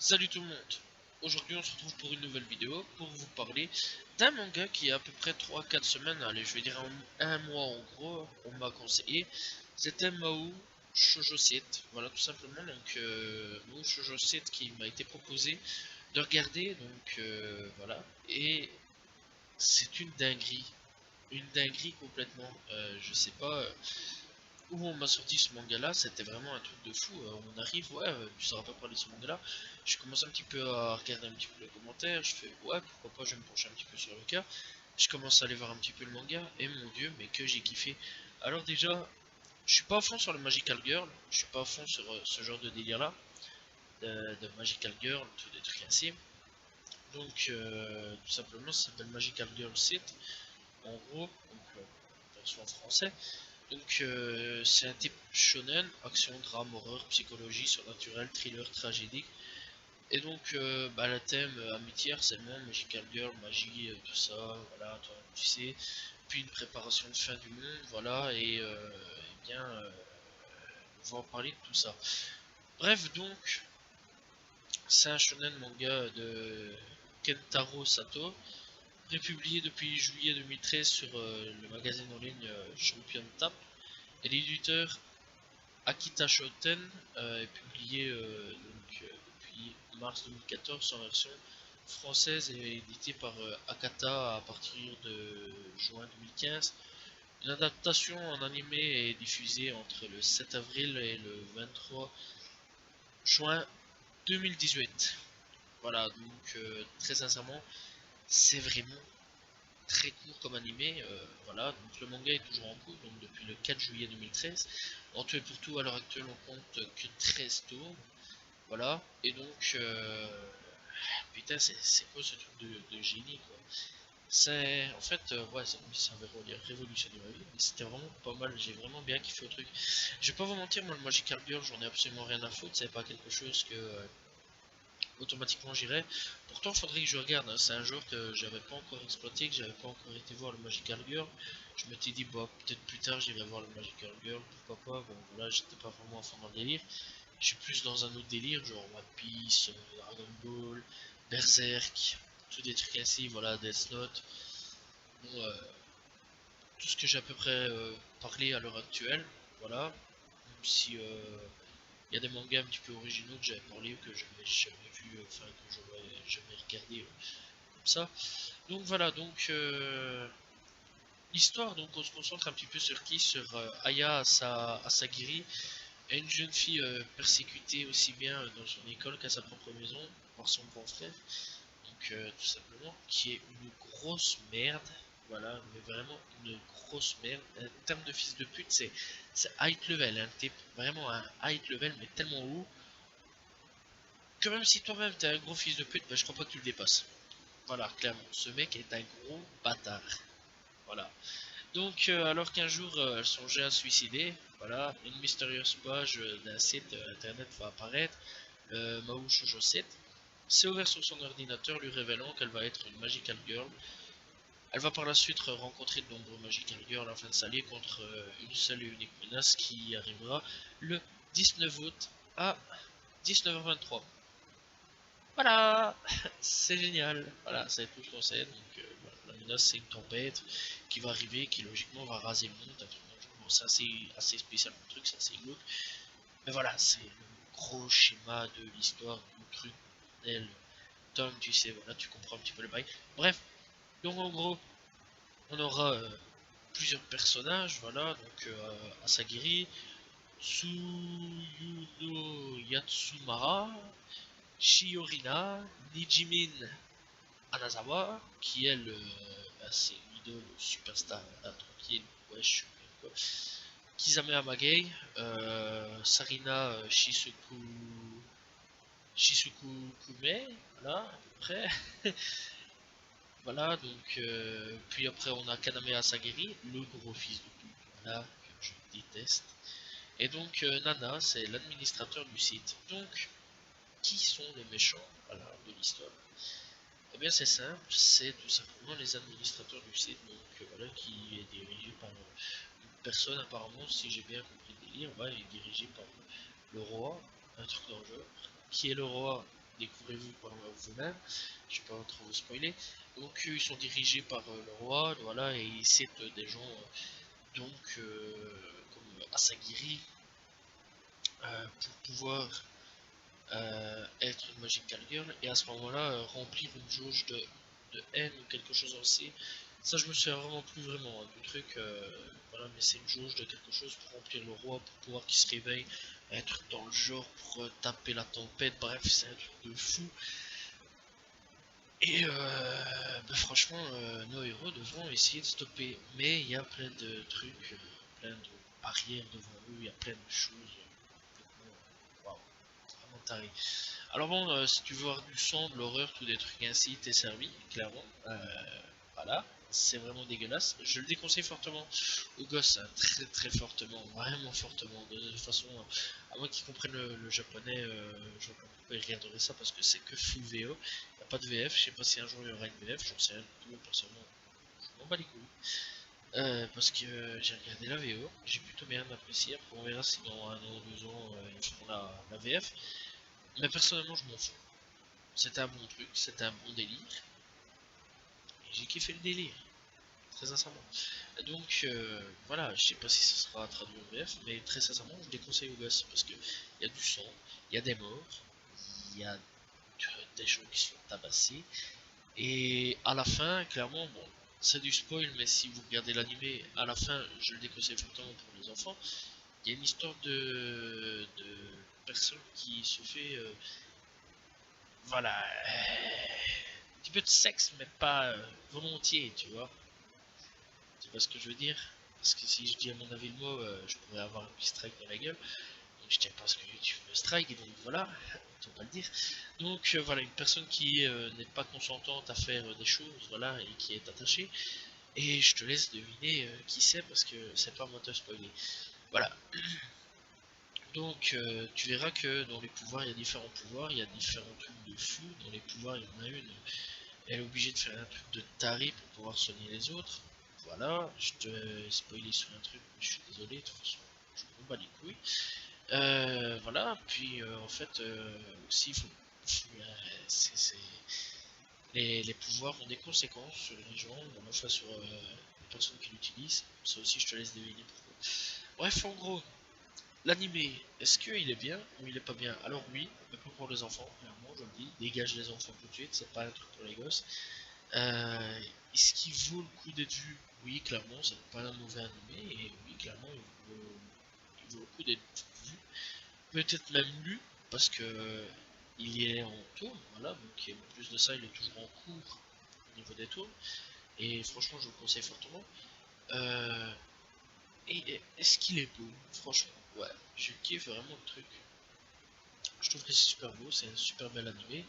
Salut tout le monde. Aujourd'hui on se retrouve pour une nouvelle vidéo pour vous parler d'un manga qui a à peu près 3-4 semaines, allez je vais dire un mois en gros, on m'a conseillé. C'était Mahou Shoujo 7, voilà tout simplement. Donc Mahou Shoujo 7 qui m'a été proposé de regarder, donc voilà. Et c'est une dinguerie complètement. Je sais pas où on m'a sorti ce manga là, c'était vraiment un truc de fou. On arrive, ouais, tu sauras pas parler de ce manga là. Je commence un petit peu à regarder un petit peu les commentaires, je fais ouais, pourquoi pas, je vais me pencher un petit peu sur le cas. Je commence à aller voir un petit peu le manga, et mon dieu, mais que j'ai kiffé. Alors, déjà, je suis pas à fond sur le Magical Girl, je suis pas à fond sur ce genre de délire là, de Magical Girl, tout des trucs ainsi. Donc, tout simplement, ça s'appelle Magical Girl 7, en gros, donc, version en français. Donc c'est un type shonen, action, drame, horreur, psychologie, surnaturel, thriller, tragédie. Et donc le thème amitié, harcèlement, magical girl, magie, tout ça, voilà, toi tu sais. Puis une préparation de fin du monde, voilà, et eh bien on va en parler de tout ça. Bref donc, c'est un shonen manga de Kentaro Sato, republié depuis juillet 2013 sur le magazine en ligne Champion Tap. Et l'éditeur Akita Shoten est publié depuis mars 2014 en version française et édité par Akata à partir de juin 2015. Une adaptation en animé est diffusée entre le 7 avril et le 23 juin 2018. Voilà, donc très sincèrement, c'est vraiment très court comme animé. Voilà, donc le manga est toujours en cours, donc depuis le 4 juillet 2013. En tout et pour tout, à l'heure actuelle, on compte que 13 tours. Voilà, et donc, putain, c'est quoi ce truc de génie, quoi. C'est, en fait, ouais, ça avait révolutionné ma vie, mais c'était vraiment pas mal, j'ai vraiment bien kiffé le truc. Je vais pas vous mentir, moi, le Magical Girl, j'en ai absolument rien à foutre, c'est pas quelque chose que automatiquement j'irai. Pourtant, faudrait que je regarde, hein. C'est un genre que j'avais pas encore exploité, que j'avais pas encore été voir le Magical Girl. Je m'étais dit, bah, peut-être plus tard j'irai voir le Magical Girl, pourquoi pas. Bon, voilà, j'étais pas vraiment à fond dans le délire. Je suis plus dans un autre délire, genre One Piece, Dragon Ball, Berserk, tous des trucs ainsi, voilà, Death Note. Bon, tout ce que j'ai à peu près parlé à l'heure actuelle, voilà. Même si il y a des mangas un petit peu originaux que j'avais parlé, que j'avais jamais vu, enfin que j'aurais jamais regardé comme ça. Donc voilà, donc l'histoire, donc on se concentre un petit peu sur qui? Sur Aya Asagiri, une jeune fille persécutée aussi bien dans son école qu'à sa propre maison par son grand frère. Donc tout simplement, qui est une grosse merde. Voilà, mais vraiment une grosse merde. En termes de fils de pute, c'est high level, hein, t'es vraiment un high level, mais tellement haut que même si toi-même t'es un gros fils de pute, bah, je crois pas que tu le dépasses. Voilà, clairement, ce mec est un gros bâtard. Voilà. Donc, alors qu'un jour elle songeait à se suicider, voilà, une mystérieuse page d'un site internet va apparaître, Mahou Shoujo 7. C'est ouvert sur son ordinateur, lui révélant qu'elle va être une Magical Girl. Elle va par la suite rencontrer de nombreux Magical Girls afin de s'allier contre une seule et unique menace qui arrivera le 19 août à 19h23. Voilà, c'est génial. Voilà, c'est tout ce qu'on sait. Donc, voilà, la menace, c'est une tempête qui va arriver, qui logiquement va raser le monde. Bon, c'est assez spécial le truc, c'est assez glauque. Mais voilà, c'est le gros schéma de l'histoire du truc. Tom, tu sais, voilà, tu comprends un petit peu le bail. Bref, donc en gros, on aura plusieurs personnages, voilà, donc Asagiri, Tsuyuno Yatsumara, Shiorina, Nijimin Anazawa, qui elle, c'est une idole superstar, voilà, tranquille, wesh, quoi. Kizame Amagei, Sarina Shisuku Kume, voilà, à peu près. Voilà, donc, puis après on a Kaname Asagiri, le gros fils de pute, voilà, que je déteste. Et donc Nana, c'est l'administrateur du site. Donc, qui sont les méchants, voilà, de l'histoire? Eh bien c'est simple, c'est tout simplement les administrateurs du site, donc voilà, qui est dirigé par une personne apparemment, si j'ai bien compris le délire, ouais, il est dirigé par le roi, un truc dans le genre. Qui est le roi? découvrez-vous par vous-même, je vais pas trop vous spoiler. Donc ils sont dirigés par le roi, voilà, et ils citent des gens donc comme Asagiri pour pouvoir être une Magical Girl et à ce moment-là remplir une jauge de haine ou quelque chose ainsi. Ça je me souviens vraiment plus vraiment du truc, voilà, mais c'est une jauge de quelque chose pour remplir le roi, pour pouvoir qu'il se réveille, être dans le genre pour taper la tempête, bref c'est un truc de fou. Et bah, franchement nos héros devront essayer de stopper, mais il y a plein de trucs, plein de barrières devant eux, il y a plein de choses, waouh, vraiment taré. Alors bon, si tu veux voir du sang, de l'horreur, tous des trucs ainsi, t'es servi, clairement. Voilà, c'est vraiment dégueulasse. Je le déconseille fortement aux gosses, hein, très très fortement, vraiment fortement. De toute façon, à moins qu'ils comprennent le japonais, je vois pas pourquoi ils regarderaient ça parce que c'est que full VO. Il n'y a pas de VF, je sais pas si un jour il y aura une VF, j'en sais rien du tout, personnellement, je m'en bats les couilles. Parce que j'ai regardé la VO, j'ai plutôt bien apprécié. Après, on verra si dans un an, 2 ans, ils feront la VF. Mais personnellement, je m'en fous. C'était un bon truc, c'était un bon délire. Et j'ai kiffé le délire, très sincèrement. Donc voilà, je sais pas si ça sera traduit en VF, mais très sincèrement, je déconseille aux gosses parce que il y a du sang, il y a des morts, il y a des gens qui sont tabassés. Et à la fin, clairement, bon, c'est du spoil, mais si vous regardez l'animé, à la fin, je le déconseille fortement pour les enfants. Il y a une histoire de personne qui se fait, voilà, un petit peu de sexe, mais pas volontiers, tu vois. Tu vois ce que je veux dire? Parce que si je dis à mon avis le mot, je pourrais avoir un petit strike dans la gueule. Donc je tiens pas à ce que YouTube me strike, et donc voilà, on peut pas le dire. Donc voilà, une personne qui n'est pas consentante à faire des choses, voilà, et qui est attachée. Et je te laisse deviner qui c'est parce que c'est pas moi de te spoiler. Voilà. Donc tu verras que dans les pouvoirs, il y a différents pouvoirs, il y a différents trucs de fou. Dans les pouvoirs, il y en a une, elle est obligée de faire un truc de taré pour pouvoir soigner les autres. Voilà, je te spoilé sur un truc, je suis désolé, de toute façon, je me bats les couilles. Voilà, puis en fait, aussi, les pouvoirs ont des conséquences sur les gens, enfin sur les personnes qui l'utilisent. Ça aussi, je te laisse deviner pourquoi. Bref, en gros, l'animé, est-ce qu'il est bien ou il est pas bien? Alors oui, mais pas pour les enfants, clairement, je le dis. Dégage les enfants tout de suite, c'est pas un truc pour les gosses. Est-ce qu'il vaut le coup d'être vu? Oui, clairement, c'est pas un mauvais animé, et oui, clairement, il vaut le coup d'être vu. Peut-être même lu, parce que il y est en tour, voilà, donc en plus de ça, il est toujours en cours au niveau des tours, et franchement, je vous le conseille fortement. Euh, et est-ce qu'il est beau? Franchement, ouais, je kiffe vraiment le truc. Je trouve que c'est super beau, c'est un super bel animé.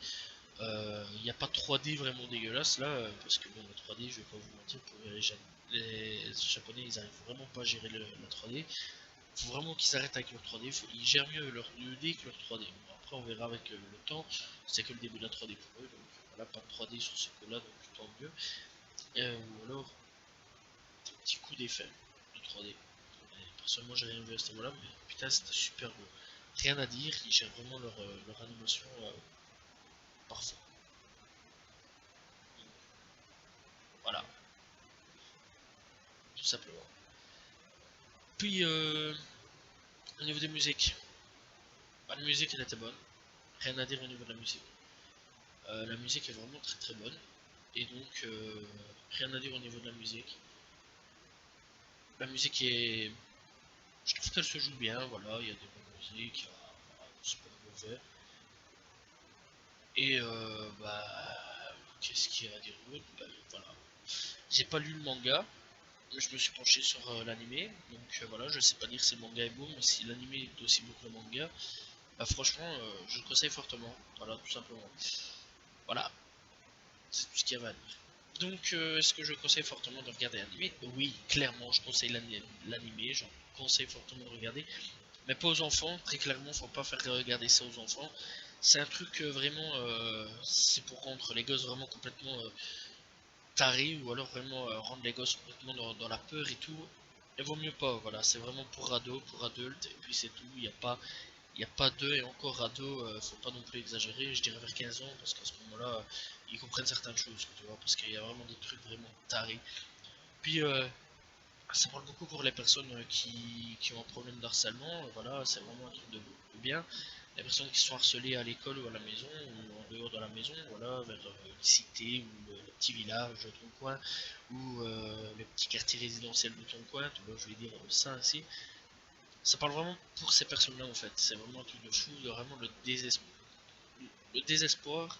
Il n'y a pas de 3D vraiment dégueulasse là, parce que bon, la 3D, je vais pas vous mentir, pour les japonais, ils arrivent vraiment pas à gérer la 3D. Faut vraiment qu'ils arrêtent avec leur 3D, ils gèrent mieux leur 2D que leur 3D. Bon, après, on verra avec le temps, c'est que le début de la 3D pour eux, donc voilà, pas de 3D sur ce coup-là, donc tant mieux. Ou alors, des petits coups d'effet de 3D. Personnellement, j'ai rien vu à ce niveau-là, mais putain, c'était super beau. Rien à dire, ils gèrent vraiment leur animation parfait. Voilà, tout simplement. Puis, au niveau des musiques, bah, la musique elle était bonne, rien à dire au niveau de la musique. La musique est vraiment très très bonne, et donc rien à dire au niveau de la musique. La musique est. Je trouve qu'elle se joue bien, voilà, il y a des bonnes musiques, c'est pas mauvais. Et qu'est-ce qu'il y a à dire d'autre? Bah, voilà. J'ai pas lu le manga, mais je me suis penché sur l'animé, donc voilà, je sais pas dire si le manga est beau, mais si l'animé est aussi beau que le manga, bah franchement, je le conseille fortement, voilà, tout simplement. Voilà, c'est tout ce qu'il y avait à dire. Donc, est-ce que je conseille fortement de regarder l'animé? Oui, clairement, je conseille l'animé, je conseille fortement de regarder, mais pas aux enfants, très clairement, faut pas faire regarder ça aux enfants. C'est un truc vraiment, c'est pour rendre les gosses vraiment complètement tarés, ou alors vraiment rendre les gosses complètement dans la peur et tout. Il vaut mieux pas, voilà, c'est vraiment pour ados, pour adultes, et puis c'est tout, il n'y a pas Il n'y a pas d'eux, et encore ado, faut pas non plus exagérer, je dirais vers 15 ans, parce qu'à ce moment-là, ils comprennent certaines choses, tu vois, parce qu'il y a vraiment des trucs vraiment tarés. Puis, ça parle beaucoup pour les personnes qui ont un problème d'harcèlement, voilà, c'est vraiment un truc de bien. Les personnes qui sont harcelées à l'école ou à la maison, ou en dehors de la maison, voilà, vers les cités ou le petit village de ton coin, ou le petit quartier résidentiel de ton coin, tu vois, je vais dire ça ainsi. Ça parle vraiment pour ces personnes-là en fait, c'est vraiment un truc de fou, de vraiment le désespoir,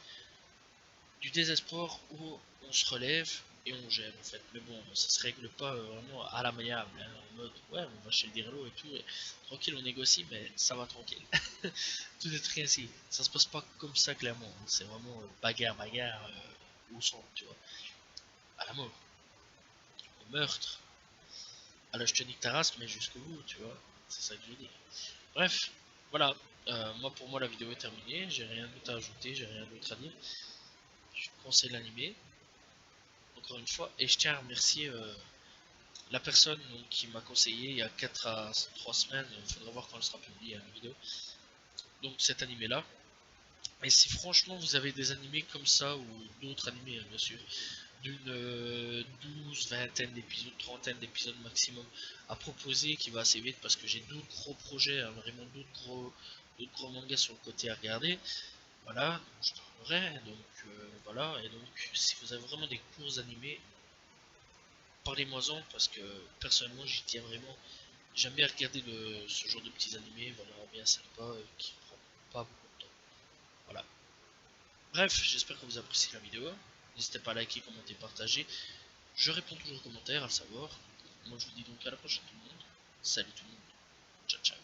du désespoir où on se relève et on gère en fait. Mais bon, ça se règle pas vraiment à l'amiable, hein, en mode ouais, on va chez le dirlo et tout, et tranquille, on négocie, mais ça va tranquille. Tout est très ainsi. Ça se passe pas comme ça clairement, hein. C'est vraiment bagarre au sang, tu vois, à la mort, au meurtre. À la je te nique ta race, mais jusqu'au bout, tu vois, c'est ça que je veux dire. Bref, voilà. Moi, pour moi, la vidéo est terminée. J'ai rien d'autre à ajouter, j'ai rien d'autre à dire. Je conseille l'animé, encore une fois, et je tiens à remercier la personne donc, qui m'a conseillé il y a 4 à 3 semaines. Il faudra voir quand elle sera publiée la vidéo. Donc, cet animé là. Et si franchement vous avez des animés comme ça, ou d'autres animés, hein, bien sûr, d'une 12, vingtaine d'épisodes, trentaine d'épisodes maximum à proposer, qui va assez vite parce que j'ai d'autres gros projets, hein, vraiment d'autres gros mangas sur le côté à regarder. Voilà, donc je parlerai, donc voilà, et donc si vous avez vraiment des courts animés, parlez-moi-en parce que personnellement j'y tiens vraiment. J'aime bien regarder ce genre de petits animés, voilà, bien sympa, qui prend pas beaucoup de temps. Voilà. Bref, j'espère que vous appréciez la vidéo. N'hésitez pas à liker, commenter, partager. Je réponds toujours aux commentaires, à savoir. Moi je vous dis donc à la prochaine tout le monde. Salut tout le monde. Ciao ciao.